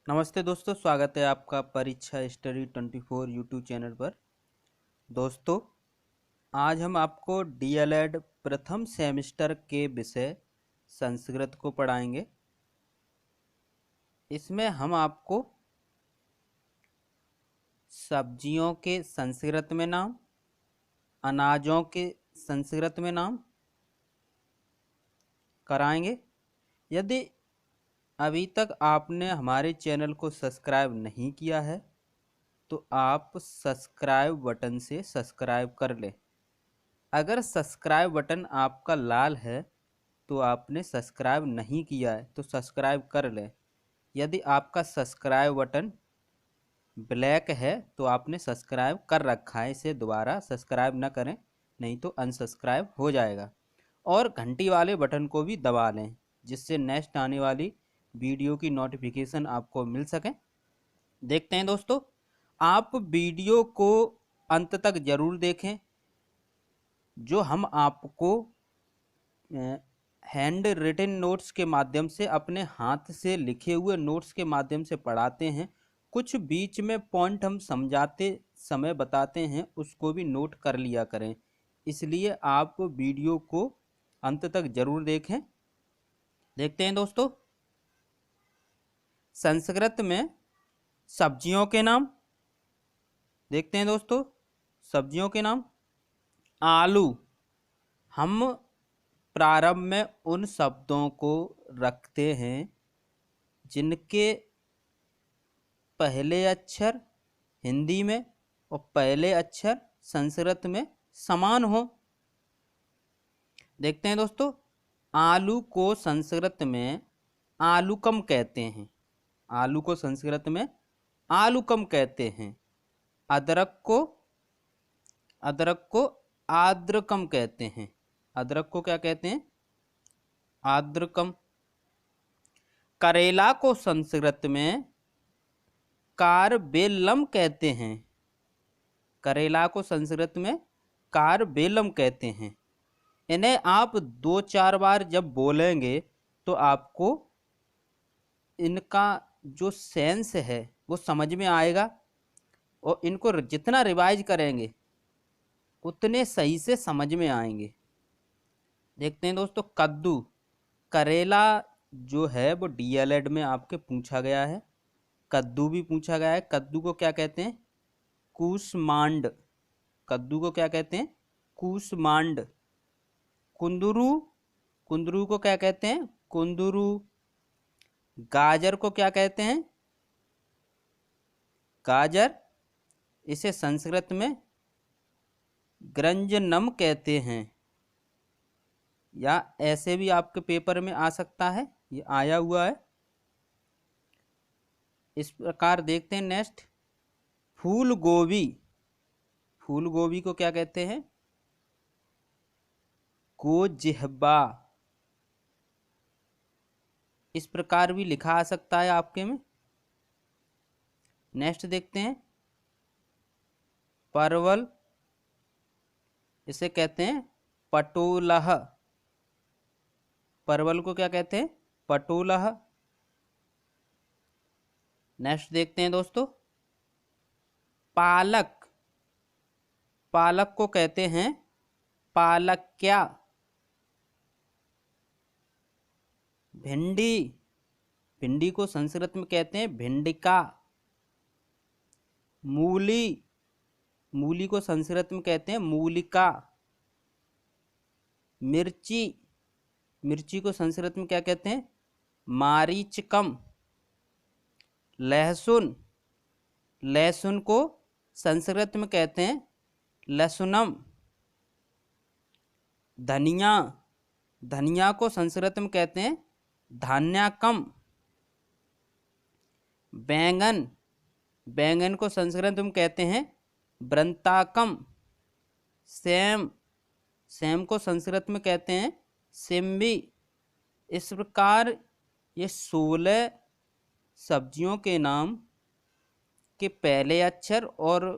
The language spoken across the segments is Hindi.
नमस्ते दोस्तों, स्वागत है आपका परीक्षा स्टडी 24 यूट्यूब चैनल पर। दोस्तों, आज हम आपको डीएलएड प्रथम सेमेस्टर के विषय संस्कृत को पढ़ाएंगे। इसमें हम आपको सब्जियों के संस्कृत में नाम, अनाजों के संस्कृत में नाम कराएंगे। यदि अभी तक आपने हमारे चैनल को सब्सक्राइब नहीं किया है तो आप सब्सक्राइब बटन से सब्सक्राइब कर लें। अगर सब्सक्राइब बटन आपका लाल है तो आपने सब्सक्राइब नहीं किया है तो सब्सक्राइब कर लें। यदि आपका सब्सक्राइब बटन ब्लैक है तो आपने सब्सक्राइब कर रखा है, इसे दोबारा सब्सक्राइब ना करें, नहीं तो अनसब्सक्राइब हो जाएगा। और घंटी वाले बटन को भी दबा लें जिससे नेक्स्ट आने वाली वीडियो की नोटिफिकेशन आपको मिल सके। देखते हैं दोस्तों, आप वीडियो को अंत तक ज़रूर देखें। जो हम आपको हैंड रिटन नोट्स के माध्यम से, अपने हाथ से लिखे हुए नोट्स के माध्यम से पढ़ाते हैं। कुछ बीच में पॉइंट हम समझाते समय बताते हैं, उसको भी नोट कर लिया करें। इसलिए आप वीडियो को अंत तक जरूर देखें। देखते हैं दोस्तों, संस्कृत में सब्जियों के नाम देखते हैं दोस्तों। सब्जियों के नाम आलू। हम प्रारंभ में उन शब्दों को रखते हैं जिनके पहले अक्षर हिंदी में और पहले अक्षर संस्कृत में समान हो। देखते हैं दोस्तों, आलू को संस्कृत में आलूकम कहते हैं। आलू को संस्कृत में आलूकम कहते हैं। अदरक को आद्रकम कहते हैं। अदरक को क्या कहते हैं? आद्रकम। करेला को संस्कृत में कारबेलम कहते हैं। करेला को संस्कृत में कारबेलम कहते हैं। इन्हें आप 2-4 बार जब बोलेंगे तो आपको इनका जो सेंस है वो समझ में आएगा, और इनको जितना रिवाइज करेंगे उतने सही से समझ में आएंगे। देखते हैं दोस्तों, कद्दू। करेला जो है वो डीएलएड में आपके पूछा गया है, कद्दू भी पूछा गया है। कद्दू को क्या कहते हैं? कूसमांड। कद्दू को क्या कहते हैं? कूसमांड। कुंदरू। कुंदरू को क्या कहते हैं? कुंदरू। गाजर को क्या कहते हैं? गाजर। इसे संस्कृत में ग्रंजनम कहते हैं, या ऐसे भी आपके पेपर में आ सकता है, ये आया हुआ है। इस प्रकार देखते हैं नेक्स्ट, फूल गोभी। फूल गोभी को क्या कहते हैं? गोजिह्वा। इस प्रकार भी लिखा आ सकता है आपके में। नेक्स्ट देखते हैं, परवल। इसे कहते हैं पटोलह। परवल को क्या कहते हैं? पटोलह। नेक्स्ट देखते हैं दोस्तों, पालक। पालक को कहते हैं पालक्या। भिंडी। भिंडी को संस्कृत में कहते हैं भिंडिका। मूली। मूली को संस्कृत में कहते हैं मूलिका। मिर्ची। मिर्ची को संस्कृत में क्या कहते हैं? मारीचकम। लहसुन। लहसुन को संस्कृत में कहते हैं लहसुनम। धनिया। धनिया को संस्कृत में कहते हैं धान्याकम। बैंगन। बैंगन को संस्कृत में कहते हैं ब्रंताकम। सेम। सेम को संस्कृत में कहते हैं सिम्बी। इस प्रकार ये 16 सब्जियों के नाम के पहले अक्षर और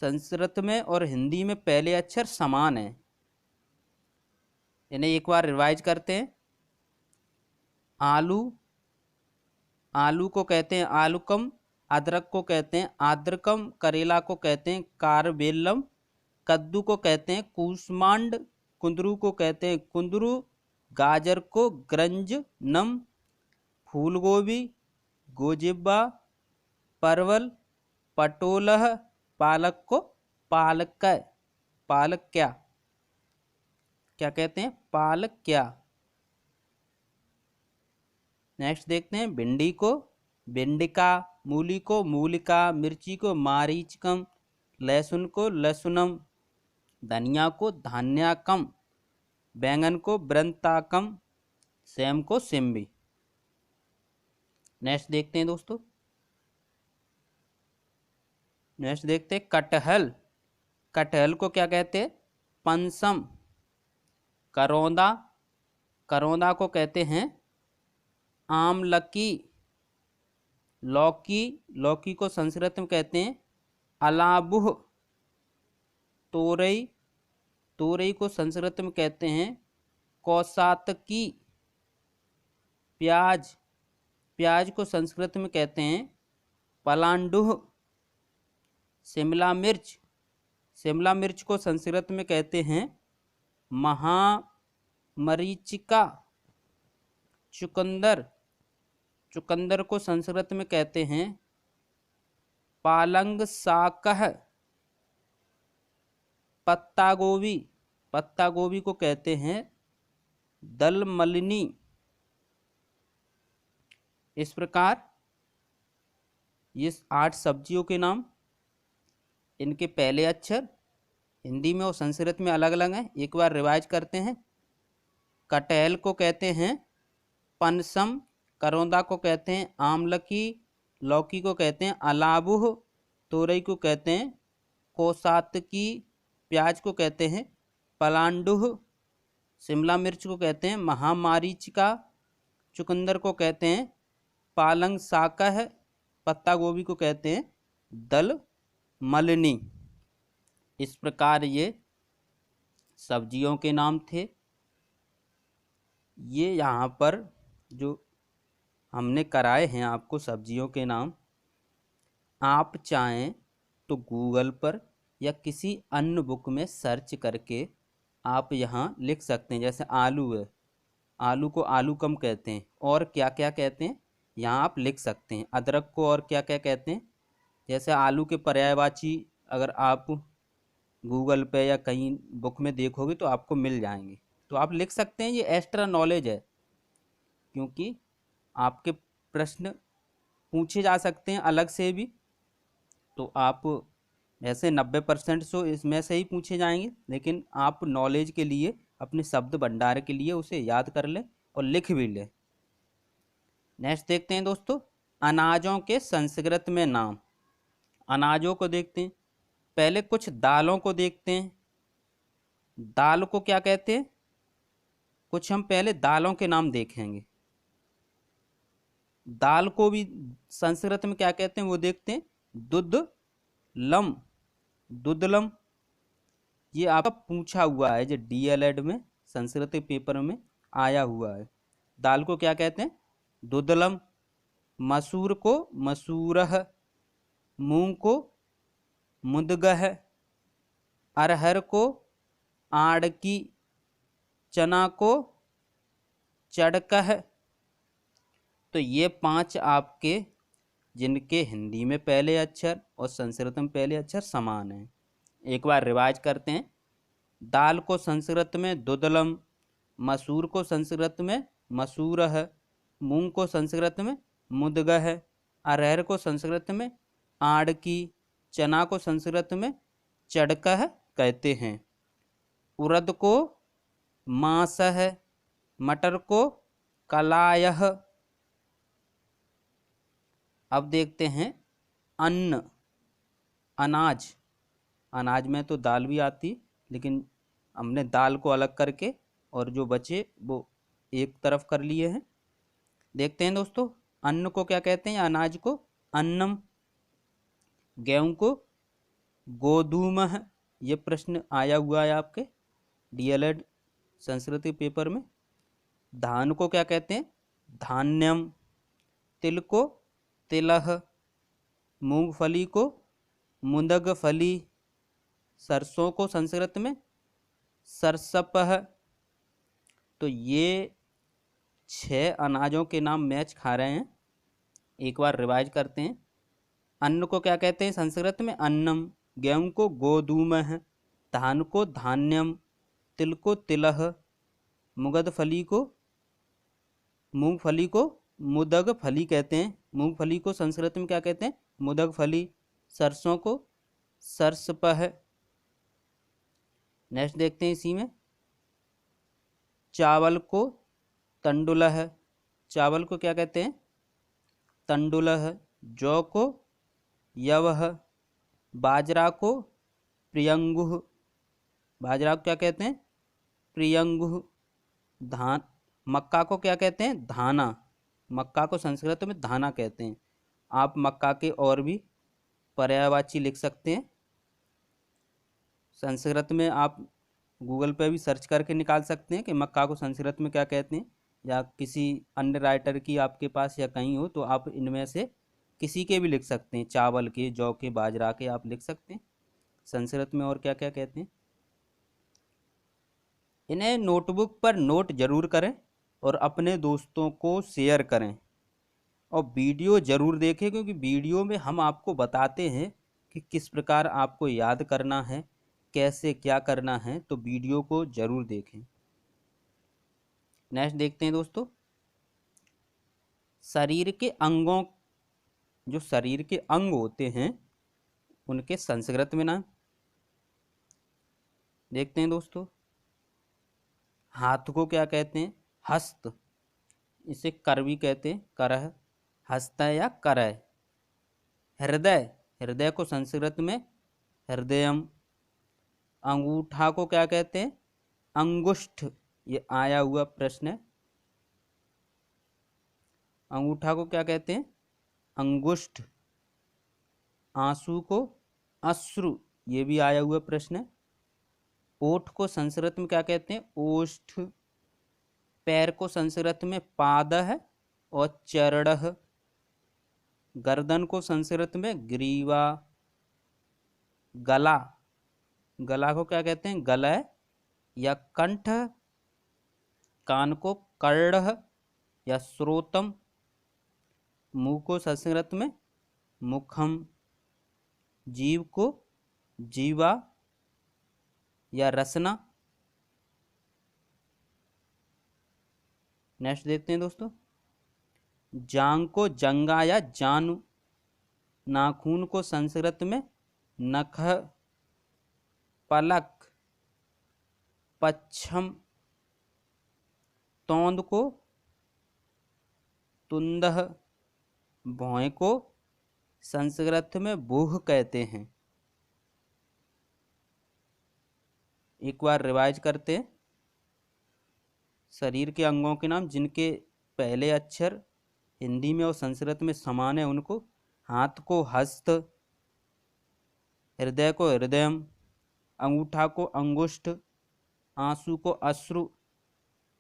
संस्कृत में और हिंदी में पहले अक्षर समान हैं। इन्हें एक बार रिवाइज करते हैं। आलू, आलू को कहते हैं आलूकम, अदरक को कहते हैं आद्रकम, करेला को कहते हैं कारवेल्लम, कद्दू को कहते हैं कूष्मांड, कुंदरू को कहते हैं कुंदरू, गाजर को ग्रंजनम, फूल गोभी, गोजिब्बा, परवल, पटोलह, पालक को पालक, पालक क्या कहते हैं, पालक क्या। नेक्स्ट देखते हैं भिंडी को भिंडिका, मूली को मूलिका, मिर्ची को मारीचकम, लहसुन को लहसुनम, धनिया को धान्याकम, बैंगन को ब्रंताकम, सेम को सिम्बी। नेक्स्ट देखते हैं दोस्तों, नेक्स्ट देखते हैं कटहल, कटहल को क्या कहते हैं, पंसम, करौंदा, करौंदा को कहते हैं आमलकी, लौकी, लौकी को संस्कृत में कहते हैं अलाबुह, तोरई, तोरई को संस्कृत में कहते हैं कौसातकी, प्याज, प्याज को संस्कृत में कहते हैं पलांडुह, शिमला मिर्च, शिमला मिर्च को संस्कृत में कहते हैं महामरीचिका, चुकंदर, चुकंदर को संस्कृत में कहते हैं पालंग साकह, पत्ता गोभी, पत्ता गोभी को कहते हैं दलमलिनी। इस प्रकार ये 8 सब्जियों के नाम, इनके पहले अक्षर हिंदी में और संस्कृत में अलग अलग हैं। एक बार रिवाइज करते हैं। कटहल को कहते हैं पनसम, करौंदा को कहते हैं आमलकी, लौकी को कहते हैं अलाबुह, तोरई को कहते हैं कोसातकी, प्याज को कहते हैं पलांडुह, शिमला मिर्च को कहते हैं महामारीचिका, चुकंदर को कहते हैं पालंग साकह, पत्ता गोभी को कहते हैं दल मलिनी। इस प्रकार ये सब्जियों के नाम थे। ये यहाँ पर जो हमने कराए हैं आपको सब्जियों के नाम, आप चाहें तो गूगल पर या किसी अन्य बुक में सर्च करके आप यहाँ लिख सकते हैं। जैसे आलू है, आलू को आलूकम कहते हैं, और क्या क्या कहते हैं यहाँ आप लिख सकते हैं। अदरक को और क्या क्या कहते हैं, जैसे आलू के पर्यायवाची अगर आप गूगल पे या कहीं बुक में देखोगे तो आपको मिल जाएंगे, तो आप लिख सकते हैं। ये एक्स्ट्रा नॉलेज है, क्योंकि आपके प्रश्न पूछे जा सकते हैं अलग से भी, तो आप ऐसे 90% सो इसमें से ही पूछे जाएंगे, लेकिन आप नॉलेज के लिए, अपने शब्द भंडार के लिए उसे याद कर लें और लिख भी लें। नेक्स्ट देखते हैं दोस्तों, अनाजों के संस्कृत में नाम। अनाजों को देखते हैं, पहले कुछ दालों को देखते हैं। दाल को क्या कहते हैं, कुछ हम पहले दालों के नाम देखेंगे। दाल को भी संस्कृत में क्या कहते हैं वो देखते हैं, दुधलम, दुधलम। ये आपका पूछा हुआ है, जो डीएलएड में संस्कृत के पेपर में आया हुआ है। दाल को क्या कहते हैं, दुधलम। मसूर को मसूरह, मूंग को मुदगह, अरहर को आड़की, चना को चड़कह। तो ये 5 आपके जिनके हिंदी में पहले अक्षर और संस्कृत में पहले अक्षर समान हैं। एक बार रिवाइज करते हैं। दाल को संस्कृत में दुदलम, मसूर को संस्कृत में मसूरह, मूंग को संस्कृत में मुदगह, अरहर को संस्कृत में आड़की, चना को संस्कृत में चड़कह कहते हैं। उड़द को मासह, मटर को कलायह। अब देखते हैं अन्न, अनाज। अनाज में तो दाल भी आती, लेकिन हमने दाल को अलग करके और जो बचे वो एक तरफ कर लिए हैं। देखते हैं दोस्तों, अन्न को क्या कहते हैं, अनाज को अन्नम। गेहूं को गोधूमः। ये प्रश्न आया हुआ है आपके डीएलएड संस्कृत पेपर में। धान को क्या कहते हैं, धान्यम। तिल को तिलह, मूंगफली को मुंदगफली, सरसों को संस्कृत में सरसपह। तो ये 6 अनाजों के नाम मैच खा रहे हैं। एक बार रिवाइज करते हैं। अन्न को क्या कहते हैं संस्कृत में? अन्नम। गेहूं को गोधूमः, धान को धान्यम, तिल को तिलह, मुगदफली को मूंगफली को मुदगफली कहते हैं। मूंगफली को संस्कृत में क्या कहते हैं? मुदगफली। सरसों को सरसपह। नेक्स्ट देखते हैं इसी में। चावल को तंडुलह, चावल को क्या कहते हैं? तंडुलह। जौ को यवह, बाजरा को प्रियंगुह, बाजरा को क्या कहते हैं? प्रियंगुह। धान मक्का को क्या कहते हैं? धाना, मक्का को संस्कृत में धाना कहते हैं। आप मक्का के और भी पर्यायवाची लिख सकते हैं। संस्कृत में आप गूगल पे भी सर्च करके निकाल सकते हैं कि मक्का को संस्कृत में क्या कहते हैं, या किसी अन्य राइटर की आपके पास या कहीं हो तो आप इनमें से किसी के भी लिख सकते हैं। चावल के, जौ के, बाजरा के आप लिख सकते हैं संस्कृत में और क्या क्या कहते हैं। इन्हें नोटबुक पर नोट जरूर करें और अपने दोस्तों को शेयर करें, और वीडियो ज़रूर देखें, क्योंकि वीडियो में हम आपको बताते हैं कि किस प्रकार आपको याद करना है, कैसे क्या करना है। तो वीडियो को ज़रूर देखें। नेक्स्ट देखते हैं दोस्तों। शरीर के अंगों, जो शरीर के अंग होते हैं उनके संस्कृत में नाम देखते हैं दोस्तों। हाथ को क्या कहते हैं? हस्त। इसे कर भी कहते हैं, करह, हस्त या करह। हृदय, हृदय को संस्कृत में हृदयम। अंगूठा को क्या कहते हैं? अंगुष्ठ। ये आया हुआ प्रश्न है। अंगूठा को क्या कहते हैं? अंगुष्ठ। आंसू को अश्रु, ये भी आया हुआ प्रश्न है। ओठ को संस्कृत में क्या कहते हैं? ओष्ठ। पैर को संस्कृत में पादः और चरणः। गर्दन को संस्कृत में ग्रीवा। गला, गला को क्या कहते हैं? गलय या कंठ। कान को कर्णः या श्रोतम। मुंह को संस्कृत में मुखम। जीभ को जीवा या रसना। नेक्स्ट देखते हैं दोस्तों। जांग को जंगा या जानू। नाखून को संस्कृत में नख। पलक पच्छम। तोंद को तुंदह। भौं को संस्कृत में भूह कहते हैं। एक बार रिवाइज करते हैं। शरीर के अंगों के नाम जिनके पहले अक्षर हिंदी में और संस्कृत में समान है उनको। हाथ को हस्त, हृदय को हृदयम, अंगूठा को अंगुष्ठ, आंसू को अश्रु,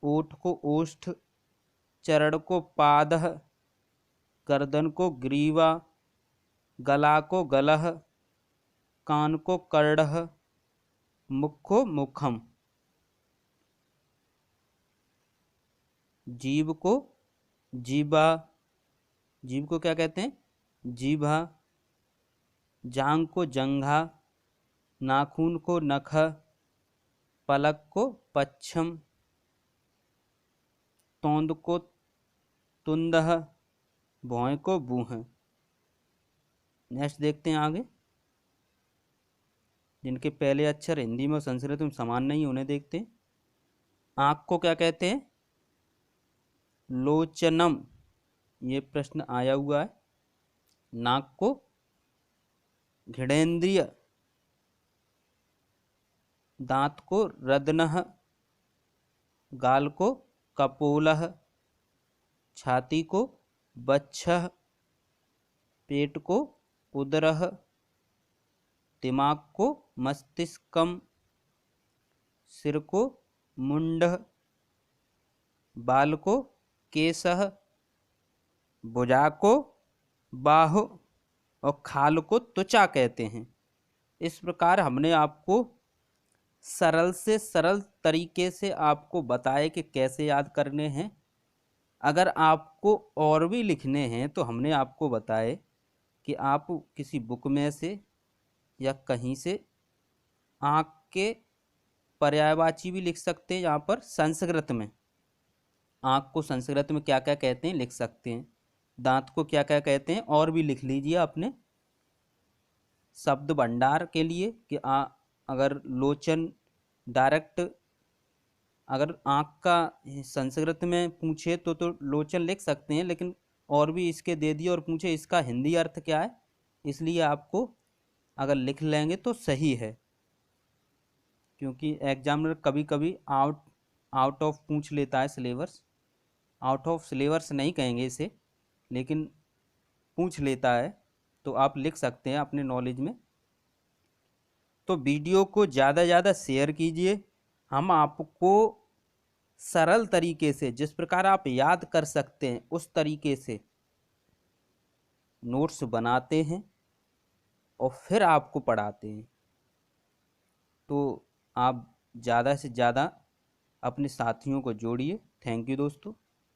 ओठ को ओष्ठ, चरण को पादः, गर्दन को ग्रीवा, गला को गलह, कान को कर्णः, मुख को मुखम, जीभ को जीभा। जीभ को क्या कहते हैं? जीभा। जांग को जंघा, नाखून को नख, पलक को पच्छम, तोंद को तुंदह, भौं को बूह। नेक्स्ट देखते हैं आगे। जिनके पहले अक्षर हिंदी में और संस्कृत में समान नहीं उन्हें देखते हैं। आँख को क्या कहते हैं? लोचनम। ये प्रश्न आया हुआ है। नाक को घृणेन्द्रिय, दांत को रदनः, गाल को कपोलः, छाती को बच्छः, पेट को उदरः, दिमाग को मस्तिष्कम, सिर को मुंडः, बाल को केशः, भुजा को बाहु और खाल को त्वचा कहते हैं। इस प्रकार हमने आपको सरल से सरल तरीके से आपको बताए कि कैसे याद करने हैं। अगर आपको और भी लिखने हैं तो हमने आपको बताए कि आप किसी बुक में से या कहीं से आँख के पर्यायवाची भी लिख सकते हैं। यहाँ पर संस्कृत में आँख को संस्कृत में क्या क्या कहते हैं लिख सकते हैं, दांत को क्या क्या कहते हैं और भी लिख लीजिए अपने शब्द भंडार के लिए कि अगर लोचन डायरेक्ट अगर आँख का संस्कृत में पूछे तो लोचन लिख सकते हैं, लेकिन और भी इसके दे दिए और पूछे इसका हिंदी अर्थ क्या है, इसलिए आपको अगर लिख लेंगे तो सही है। क्योंकि एग्जामिनर कभी कभी आउट ऑफ पूछ लेता है सिलेबस, आउट ऑफ सिलेबस नहीं कहेंगे इसे, लेकिन पूछ लेता है, तो आप लिख सकते हैं अपने नॉलेज में। तो वीडियो को ज़्यादा से ज़्यादा शेयर कीजिए। हम आपको सरल तरीके से जिस प्रकार आप याद कर सकते हैं उस तरीके से नोट्स बनाते हैं और फिर आपको पढ़ाते हैं। तो आप ज़्यादा से ज़्यादा अपने साथियों को जोड़िए। थैंक यू दोस्तों।